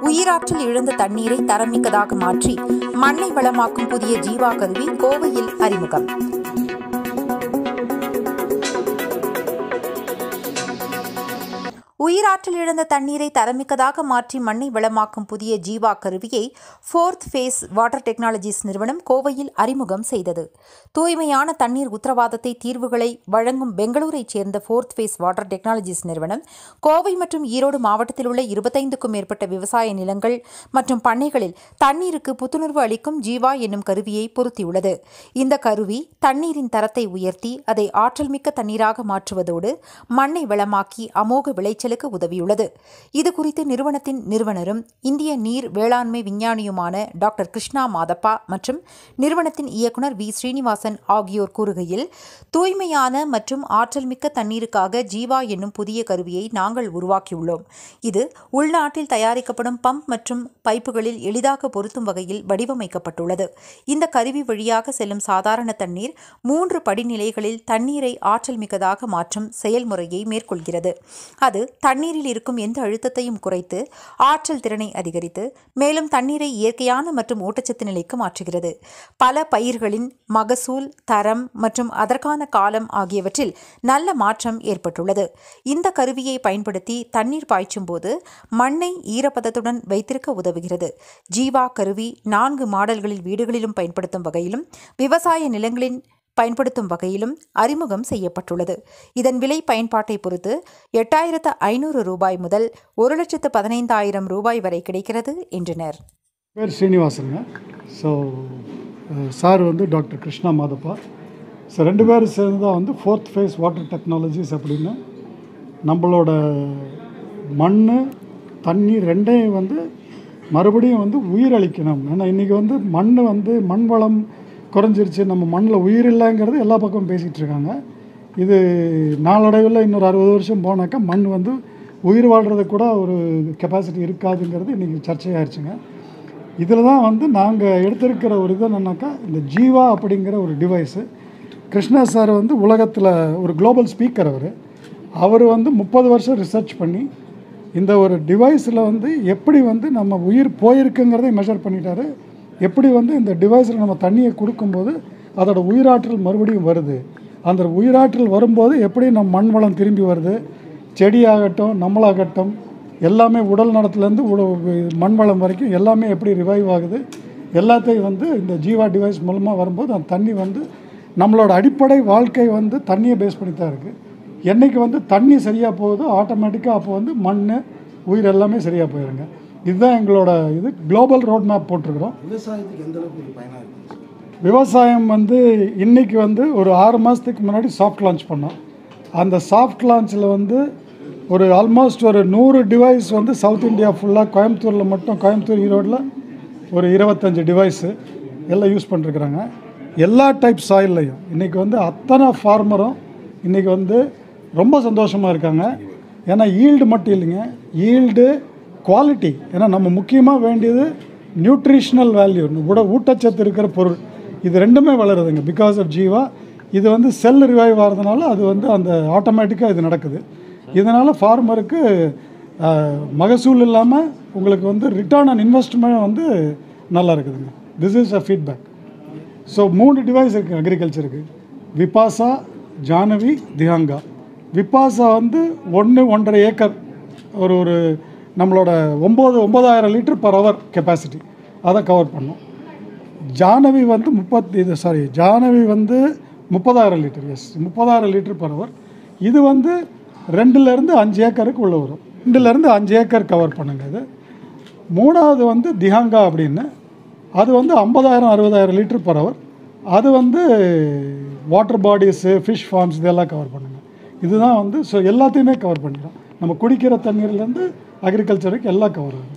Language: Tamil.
உயிராற்றல் இழந்த தண்ணீரை தரமிக்கதாக மாற்றி மண்ணை வளமாக்கும் புதிய ஜீவா கருவி கோவையில் அறிமுகம். உயிராற்றல் இழந்த தண்ணீரை தரமிக்கதாக மாற்றி மண்ணை வளமாக்கும் புதிய ஜீவா கருவியை ஃபோர்த் ஃபேஸ் வாட்டர் டெக்னாலஜிஸ் நிறுவனம் கோவையில் அறிமுகம் செய்தது. தூய்மையான தண்ணீர் உத்தரவாதத்தை தீர்வுகளை வழங்கும் பெங்களூரைச் சேர்ந்த ஃபோர்த் ஃபேஸ் வாட்டர் டெக்னாலஜிஸ் நிறுவனம் கோவை மற்றும் ஈரோடு மாவட்டத்தில் உள்ள 25க்கும் மேற்பட்ட விவசாய நிலங்கள் மற்றும் பண்ணைகளில் தண்ணீருக்கு புத்துணர்வு அளிக்கும் ஜீவா என்னும் கருவியை பொருத்தியுள்ளது. இந்த கருவி தண்ணீரின் தரத்தை உயர்த்தி அதை ஆற்றல் மிக்க தண்ணீராக மாற்றுவதோடு மண்ணை வளமாக்கி அமோக விளைச்சல் உதவியுள்ளது. இதுகுறித்து நிறுவனத்தின் நிறுவனரும் இந்திய நீர் வேளாண்மை விஞ்ஞானியுமான டாக்டர் கிருஷ்ணா மாதப்பா மற்றும் நிறுவனத்தின் இயக்குநர் வி ஸ்ரீனிவாசன் ஆகியோர் கூறுகையில், தூய்மையான மற்றும் ஆற்றல் மிக்க தண்ணீருக்காக ஜீவா என்னும் புதிய கருவியை நாங்கள் உருவாக்கியுள்ளோம். இது உள்நாட்டில் தயாரிக்கப்படும் பம்ப் மற்றும் பைப்புகளில் எளிதாக பொருத்தும் வகையில் வடிவமைக்கப்பட்டுள்ளது. இந்த கருவி வழியாக செல்லும் சாதாரண தண்ணீர் 3 படிநிலைகளில் தண்ணீரை ஆற்றல் மிக்கதாக மாற்றும் செயல்முறையை மேற்கொள்கிறது. அது தண்ணீரில் இருக்கும் எந்த அழுத்தத்தையும் குறைத்து ஆற்றல் திறனை அதிகரித்து மேலும் தண்ணீரை இயற்கையான மற்றும் ஊட்டச்சத்து நிலைக்கு மாற்றுகிறது. பல பயிர்களின் மகசூல், தரம் மற்றும் அதற்கான காலம் ஆகியவற்றில் நல்ல மாற்றம் ஏற்பட்டுள்ளது. இந்த கருவியை பயன்படுத்தி தண்ணீர் பாய்ச்சும் போது மண்ணை ஈரப்பதத்துடன் வைத்திருக்க உதவுகிறது. ஜீவா கருவி 4 மாடல்களில் வீடுகளிலும் பயன்படுத்தும் வகையிலும் விவசாய நிலங்களின் பயன்படுத்தும் வகையிலும் அறிமுகம் செய்யப்பட்டுள்ளது. இதன் விலை பயன்பாட்டை பொறுத்து 8,500 ரூபாய் முதல் 1,15,000 ரூபாய் வரை கிடைக்கிறது என்றனர். பேர் ஸ்ரீனிவாசனுங்க. Sir doctor Krishna Madappa. ரெண்டு பேரும் சேர்ந்து தான் ஃபோர்த் ஃபேஸ் வாட்டர் டெக்னாலஜிஸ் அப்படின்னு நம்மளோட மண் தண்ணீர் ரெண்டையும் மறுபடியும் உயிரளிக்கணும். ஏன்னா இன்றைக்கி மண் வளம் குறைஞ்சிருச்சு, நம்ம மண்ணில் உயிர் இல்லைங்கிறது எல்லா பக்கமும் பேசிகிட்டு இருக்காங்க. இது நாளடைவில் இன்னொரு 60 வருஷம் போனாக்கா மண் உயிர் வாழ்கிறது கூட ஒரு கெப்பாசிட்டி இருக்காதுங்கிறது இன்றைக்கி சர்ச்சையாகிடுச்சுங்க. இதில் தான் நாங்கள் எடுத்திருக்கிற ஒரு இது என்னன்னாக்கா, இந்த ஜீவா அப்படிங்கிற ஒரு டிவைஸு. கிருஷ்ணா சார் உலகத்தில் ஒரு குளோபல் ஸ்பீக்கர். அவர் 30 வருஷம் ரிசர்ச் பண்ணி இந்த ஒரு டிவைஸில் எப்படி நம்ம உயிர் போயிருக்குங்கிறதை மெஷர் பண்ணிட்டாரு. எப்படி இந்த டிவைஸில் நம்ம தண்ணியை கொடுக்கும்போது அதோட உயிராற்றல் மறுபடியும் வருது, அந்த உயிராற்றல் வரும்போது எப்படி நம்ம மண் வளம் திரும்பி வருது, செடியாகட்டும் நம்மளாகட்டும் எல்லாமே உடல் நலத்துலேருந்து மண் வளம் வரைக்கும் எல்லாமே எப்படி ரிவைவ் ஆகுது, எல்லாத்தையும் இந்த ஜீவா டிவைஸ் மூலமாக வரும்போது அந்த தண்ணி நம்மளோட அடிப்படை வாழ்க்கை தண்ணியை பேஸ் பண்ணி தான் இருக்குது. என்றைக்கு தண்ணி சரியாக போகுதோ ஆட்டோமேட்டிக்காக அப்போ மண் உயிர் எல்லாமே சரியாக போயிடுங்க. இதுதான் எங்களோட இது. குளோபல் ரோட் மேப் போட்டிருக்கிறோம். விவசாயத்துக்கு எந்த அளவுக்கு பயனாக இருக்குது? விவசாயம் இன்றைக்கி ஒரு 6 மாதத்துக்கு முன்னாடி சாஃப்ட் லான்ச் பண்ணோம். அந்த சாஃப்ட் லான்ச்சில் ஒரு ஆல்மோஸ்ட் ஒரு 100 டிவைஸ் சவுத் இந்தியா ஃபுல்லாக, கோயம்புத்தூரில் மட்டும், கோயம்புத்தூர் ஈரோடில் ஒரு 25 டிவைஸு எல்லாம் யூஸ் பண்ணிருக்கிறாங்க. எல்லா டைப் சாயில்லையும் இன்றைக்கி அத்தனை ஃபார்மரும் இன்றைக்கி ரொம்ப சந்தோஷமாக இருக்காங்க. ஏன்னா ஈல்டு மட்டும் இல்லைங்க, ஈல்டு குவாலிட்டி. ஏன்னா நம்ம முக்கியமாக வேண்டியது நியூட்ரிஷ்னல் வேல்யூ, ஊட்டச்சத்து இருக்கிற பொருள். இது ரெண்டுமே வளருதுங்க பிகாஸ் ஆஃப் ஜீவா. இது செல் ரிவைவ் ஆகிறதுனால அது அந்த ஆட்டோமேட்டிக்காக இது நடக்குது. இதனால் ஃபார்மருக்கு மகசூல் இல்லாமல் உங்களுக்கு ரிட்டர்ன் ஆன் இன்வெஸ்ட்மெண்ட் நல்லா இருக்குதுங்க. This is a feedback. 3 device இருக்குது அக்ரிகல்ச்சருக்கு. விபாசா, ஜானவி, திஹாங்கா. விபாசா 1.5 ஏக்கர் ஒரு நம்மளோட 9,000 லிட்டர் பர் ஹவர் கெப்பாசிட்டி அதை கவர் பண்ணோம். Jahnavi 30,000 litre. 30,000 litre per hour. இது 2லேருந்து 5 ஏக்கருக்கு உள்ள வரும். 2லேருந்து 5 ஏக்கர் கவர் பண்ணுங்க. இது மூணாவது திஹாங்கா அப்படின்னு, அது 50,000 60,000 லிட்டர் பர் ஹவர். அது வாட்டர் பாடிஸு, ஃபிஷ் ஃபார்ம்ஸ் இதெல்லாம் கவர் பண்ணுங்க. இதுதான் எல்லாத்தையுமே கவர் பண்ணிடும். நம்ம குடிக்கிற தண்ணீர்லேருந்து அக்ரிகல்ச்சருக்கு எல்லாம் கவர் ஆகும்.